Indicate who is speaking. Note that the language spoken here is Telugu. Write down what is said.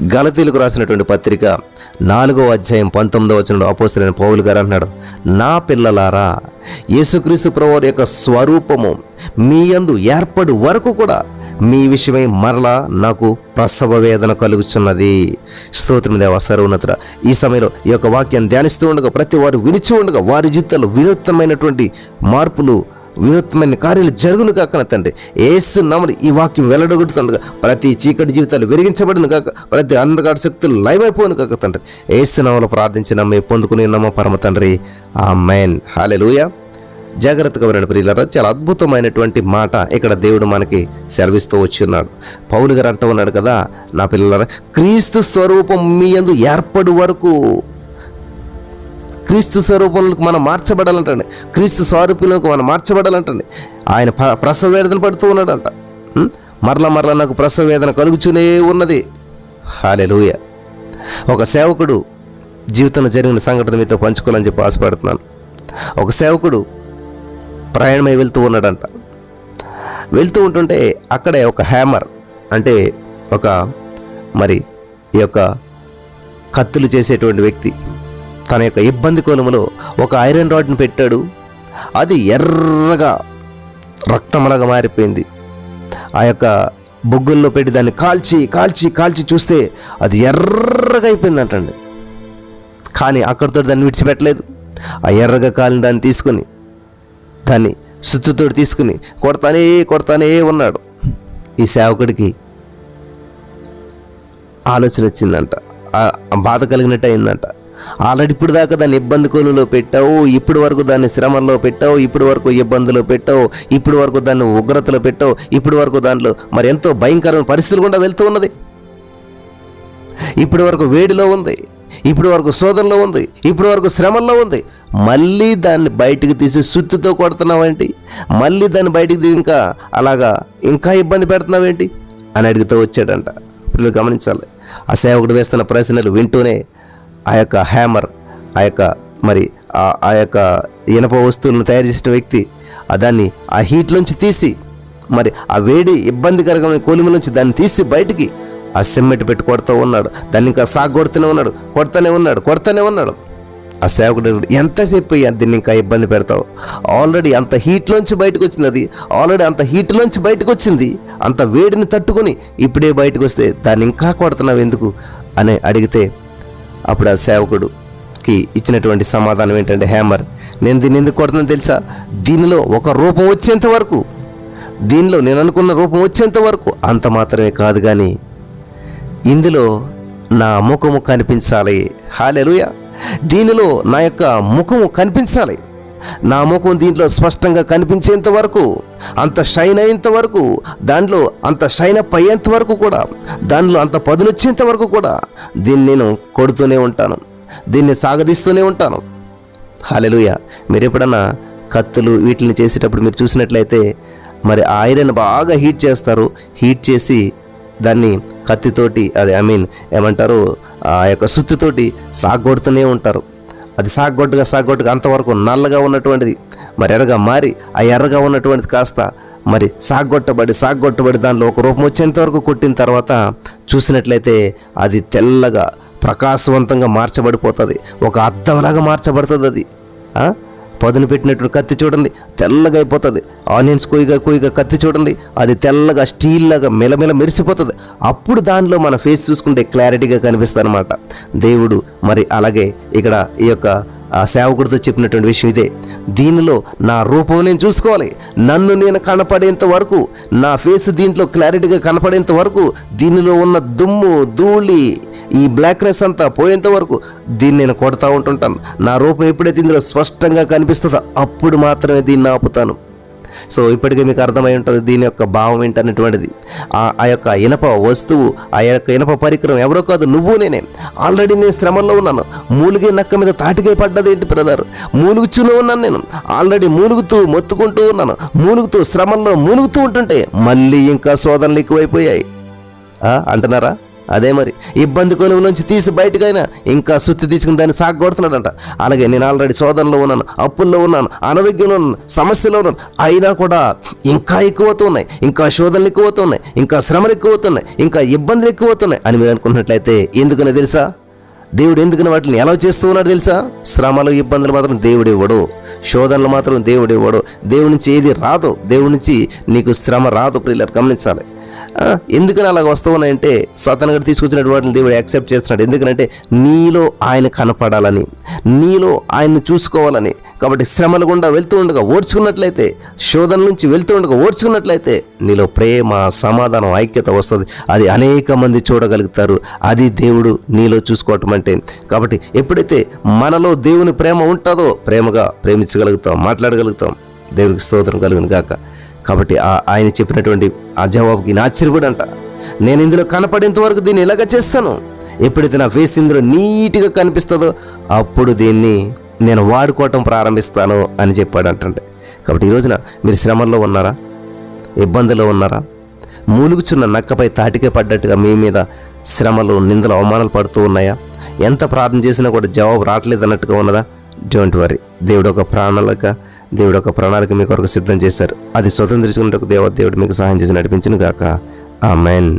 Speaker 1: గలతీలకు రాసినటువంటి పత్రిక 4వ అధ్యాయం 19వ వచనంలో అపోస్తలుడైన పౌలు గారు అంటున్నాడు, నా పిల్లలారా, యేసుక్రీస్తు ప్రభువారి యొక్క స్వరూపము మీ యందు ఏర్పడు వరకు కూడా మీ విషయమై మరలా నాకు ప్రసవ వేదన కలుగుచున్నది. స్తోత్రం దేవా సర్వోన్నతుడా. ఈ సమయంలో ఈ యొక్క వాక్యాన్ని ధ్యానిస్తూ ఉండగా, ప్రతి వారు వినిచి ఉండగా వారి జీవితాల్లో వినూత్నమైనటువంటి మార్పులు, వినూత్నమైన కార్యాలు జరుగును కాక తండ్రి. యేసు నామమున ఈ వాక్యం వెల్లడగొడుతుండగా ప్రతి చీకటి జీవితాలు వెలిగించబడును కాక, ప్రతి అంధకార శక్తులు లయమైపోను కాక తండ్రి. యేసు నామములో ప్రార్థించి నమ్మి పొందుకుని నమ్మ పరమ తండ్రి, ఆమేన్. హల్లెలూయా. జాగ్రత్తగా వినండి ప్రియులారా, చాలా అద్భుతమైనటువంటి మాట ఇక్కడ దేవుడు మనకి సెలవిస్తూ వచ్చున్నాడు. పౌలు గారు అంటూ ఉన్నాడు కదా, నా పిల్లలారా, క్రీస్తు స్వరూపం మీ యందు ఏర్పడు వరకు, క్రీస్తు స్వరూపంలోకి మనం మార్చబడాలంటండి, క్రీస్తు స్వరూపంలోకి మనం మార్చబడాలంటండి. ఆయన ప్రసవ వేదన పడుతూ ఉన్నాడంట. మరలా నాకు ప్రసవ వేదన కలుగుతూనే ఉన్నది. హల్లెలూయా. ఒక సేవకుడు జీవితంలో జరిగిన సంఘటన మీతో పంచుకోవాలని చెప్పి ఆశపడుతున్నాను. ఒక సేవకుడు ప్రయాణమై వెళ్తూ ఉన్నాడంట. వెళ్తూ ఉంటుంటే అక్కడే ఒక హ్యామర్, అంటే ఒక మరి ఈ యొక్క కత్తులు చేసేటువంటి వ్యక్తి తన యొక్క ఇబ్బంది కోణములో ఒక ఐరన్ రాడ్ని పెట్టాడు. అది ఎర్రగా రక్తంలాగా మారిపోయింది. ఆ యొక్క బొగ్గుల్లో పెట్టి దాన్ని కాల్చి కాల్చి కాల్చి చూస్తే అది ఎర్రగా అయిపోయిందంటండి. కానీ అక్కడితో దాన్ని విడిచిపెట్టలేదు. ఆ ఎర్రగా కాలిన దాన్ని తీసుకుని, దాన్ని సుత్తుతోటి తీసుకుని కొడతానే ఉన్నాడు. ఈ సేవకుడికి ఆలోచన వచ్చిందంట, బాధ కలిగినట్టు అయిందంట. ఆల్రెడీ ఇప్పుడు దాకా దాన్ని ఇబ్బంది కోణంలో పెట్టావు, ఇప్పుడు వరకు దాన్ని శ్రమల్లో పెట్టావు, ఇప్పుడు వరకు ఇబ్బందులు పెట్టావు, ఇప్పుడు వరకు దాన్ని ఉగ్రతలో పెట్టావు, ఇప్పుడు వరకు దాంట్లో మరి ఎంతో భయంకరమైన పరిస్థితులు కూడా వెళ్తూ ఉన్నది. ఇప్పటి వరకు వేడిలో ఉంది, ఇప్పటి వరకు శోధనలో ఉంది, ఇప్పటి వరకు శ్రమల్లో ఉంది. మళ్ళీ దాన్ని బయటికి తీసి సుత్తితో కొడుతున్నావేంటి, మళ్ళీ దాన్ని బయటికి ఇంకా ఇబ్బంది పెడుతున్నావేంటి అని అడుగుతూ వచ్చాడంట. పిల్లలు గమనించాలి, ఆ సేవకుడు వేస్తున్న ప్రశ్నలు వింటూనే ఆ యొక్క హ్యామర్, ఆ యొక్క మరి ఆ యొక్క ఇనప వస్తువులను తయారు చేసిన వ్యక్తి దాన్ని ఆ హీట్లోంచి తీసి, మరి ఆ వేడి ఇబ్బందికరమైన కోలిమ నుంచి దాన్ని తీసి బయటికి ఆ సిమెంట్ పెట్టి కొడుతూ ఉన్నాడు. దాన్ని ఇంకా కొడతానే ఉన్నాడు. ఆ సేవకుడు, ఎంతసేపు దీన్ని ఇంకా ఇబ్బంది పెడతావు, ఆల్రెడీ అంత హీట్లోంచి బయటకు వచ్చింది, అది ఆల్రెడీ అంత హీట్లోంచి బయటకు వచ్చింది, అంత వేడిని తట్టుకొని ఇప్పుడే బయటకు వస్తే దాన్ని ఇంకా కొడుతున్నావు ఎందుకు అని అడిగితే, అప్పుడు ఆ సేవకుడికి ఇచ్చినటువంటి సమాధానం ఏంటంటే, హ్యామర్, నేను దీన్ని ఎందుకు కొడుతున్నాను తెలుసా, దీనిలో ఒక రూపం వచ్చేంత వరకు, దీనిలో నేను అనుకున్న రూపం వచ్చేంత వరకు అంత మాత్రమే కాదు, కానీ ఇందులో నా ముఖము కనిపించాలి. హల్లెలూయా. దీనిలో నా యొక్క ముఖము కనిపించాలి. నా ముఖం దీంట్లో స్పష్టంగా కనిపించేంత వరకు, అంత షైన్ అయ్యేంత వరకు, దాంట్లో అంత షైన్ అప్ అయ్యేంత వరకు కూడా, దానిలో అంత పదునొచ్చేంత వరకు కూడా దీన్ని నేను కొడుతూనే ఉంటాను, దీన్ని సాగదీస్తూనే ఉంటాను. హల్లెలూయా. మీరు ఎప్పుడన్నా కత్తులు వీటిని చేసేటప్పుడు మీరు చూసినట్లయితే, మరి ఆ ఐరన్ బాగా హీట్ చేస్తారు. హీట్ చేసి దాన్ని కత్తితోటి, అది ఏమంటారు, ఆ యొక్క సుత్తితోటి సాగొడుతూనే ఉంటారు. అది సాగొట్టుగా అంతవరకు నల్లగా ఉన్నటువంటిది మరి ఎర్రగా మారి, ఆ ఎర్రగా ఉన్నటువంటిది కాస్త మరి సాగొట్టబడి దానిలో ఒక రూపం వచ్చేంత వరకు కొట్టిన తర్వాత చూసినట్లయితే అది తెల్లగా ప్రకాశవంతంగా మార్చబడిపోతుంది, ఒక అద్దంలాగా మార్చబడుతుంది. అది పదును పెట్టినటువంటి కత్తి చూడండి, తెల్లగా అయిపోతుంది. ఆనియన్స్ కొయ్యగా కత్తి చూడండి, అది తెల్లగా స్టీల్ లాగా మెలమెల మెరిసిపోతుంది. అప్పుడు దానిలో మన ఫేస్ చూసుకుంటే క్లారిటీగా కనిపిస్తుంది అనమాట. దేవుడు మరి అలాగే ఇక్కడ ఈ యొక్క ఆ సేవకుడితో చెప్పినటువంటి విషయం ఇదే. దీనిలో నా రూపం నేను చూసుకోవాలి, నన్ను నేను కనపడేంత వరకు, నా ఫేస్ దీంట్లో క్లారిటీగా కనపడేంత వరకు, దీనిలో ఉన్న దుమ్ము ధూళి ఈ బ్లాక్నెస్ అంతా పోయేంత వరకు దీన్ని నేను కొడతా ఉంటుంటాను. నా రూపం ఎప్పుడైతే ఇందులో స్పష్టంగా కనిపిస్తుందో అప్పుడు మాత్రమే దీన్ని ఆపుతాను. సో ఇప్పటికే మీకు అర్థమై ఉంటుంది దీని యొక్క భావం ఏంటనేటువంటిది. ఆ యొక్క ఇనప వస్తువు, ఆ యొక్క ఇనప పరికరం ఎవరో కాదు, నువ్వు నేనే. ఆల్రెడీ నేను శ్రమల్లో ఉన్నాను. మూలిగే నక్క మీద తాటికే పడ్డది ఏంటి బ్రదర్, మూలుగుతూనే ఉన్నాను. నేను ఆల్రెడీ మొత్తుకుంటూ ఉన్నాను, శ్రమల్లో మూలుగుతూ ఉంటుంటే మళ్ళీ ఇంకా శోధనలు ఎక్కువైపోయాయి అంటున్నారా? అదే మరి ఇబ్బంది కొనుగోలుంచి తీసి బయటకైనా ఇంకా సుత్తి తీసుకుని దాన్ని సాగొడుతున్నాడంట. అలాగే నేను ఆల్రెడీ శోధనలో ఉన్నాను, అప్పుల్లో ఉన్నాను, అనారోగ్యంలో ఉన్నాను, సమస్యలో ఉన్నాను, అయినా కూడా ఇంకా ఎక్కువవుతూ ఉన్నాయి, ఇంకా శోధనలు ఎక్కువవుతూ ఉన్నాయి, ఇంకా శ్రమలు ఎక్కువవుతున్నాయి, ఇంకా ఇబ్బందులు ఎక్కువవుతున్నాయి అని మీరు అనుకుంటున్నట్లయితే ఎందుకనే తెలుసా? దేవుడు ఎందుకని వాటిని ఎలా చేస్తూ ఉన్నాడు తెలుసా? శ్రమలు ఇబ్బందులు మాత్రం దేవుడు ఇవ్వడు, శోధనలు మాత్రం దేవుడు ఇవ్వడు. దేవుడి నుంచి ఏది రాదు, దేవుడి నుంచి నీకు శ్రమ రాదు. ప్రియులారా గమనించాలి. ఎందుకని అలాగ వస్తూ ఉన్నాయంటే సాతాను గారు తీసుకొచ్చినటువంటి వాటిని దేవుడు యాక్సెప్ట్ చేస్తున్నాడు. ఎందుకంటే నీలో ఆయన కనపడాలని, నీలో ఆయన్ని చూసుకోవాలని. కాబట్టి శ్రమలు గుండా వెళ్తూ ఉండగా ఓర్చుకున్నట్లయితే, శోధన నుంచి వెళ్తూ ఉండగా ఓర్చుకున్నట్లయితే నీలో ప్రేమ, సమాధానం, ఐక్యత వస్తుంది. అది అనేక మంది చూడగలుగుతారు. అది దేవుడు నీలో చూసుకోవటం అంటే. కాబట్టి ఎప్పుడైతే మనలో దేవుని ప్రేమ ఉంటుందో ప్రేమగా ప్రేమించగలుగుతాం, మాట్లాడగలుగుతాం. దేవునికి స్తోత్రం కలుగును గాక. కాబట్టి ఆయన చెప్పినటువంటి ఆ జవాబుకి నా ఆశ్చర్యపడు అంట, నేను ఇందులో కనపడేంత వరకు దీన్ని ఇలాగ చేస్తాను. ఎప్పుడైతే నా ఫేస్ ఇందులో నీట్గా కనిపిస్తుందో అప్పుడు దీన్ని నేను వాడుకోవటం ప్రారంభిస్తాను అని చెప్పాడు అంటండి. కాబట్టి ఈ రోజున మీరు శ్రమల్లో ఉన్నారా? ఇబ్బందుల్లో ఉన్నారా? మూలుగుచున్న నక్కపై తాటికే పడ్డట్టుగా మీ మీద శ్రమలు, నిందలు, అవమానాలు పడుతూ ఉన్నాయా? ఎంత ప్రార్థన చేసినా కూడా జవాబు రావట్లేదు అన్నట్టుగా ఉన్నదా? Don't worry. దేవుడు ఒక ప్రణాళిక మీ కొరకు సిద్ధం చేశారు. అది స్వతంత్రించుకున్నట్టుకు దేవుడు మీకు సహాయం చేసి నడిపించును గాక. ఆమేన్.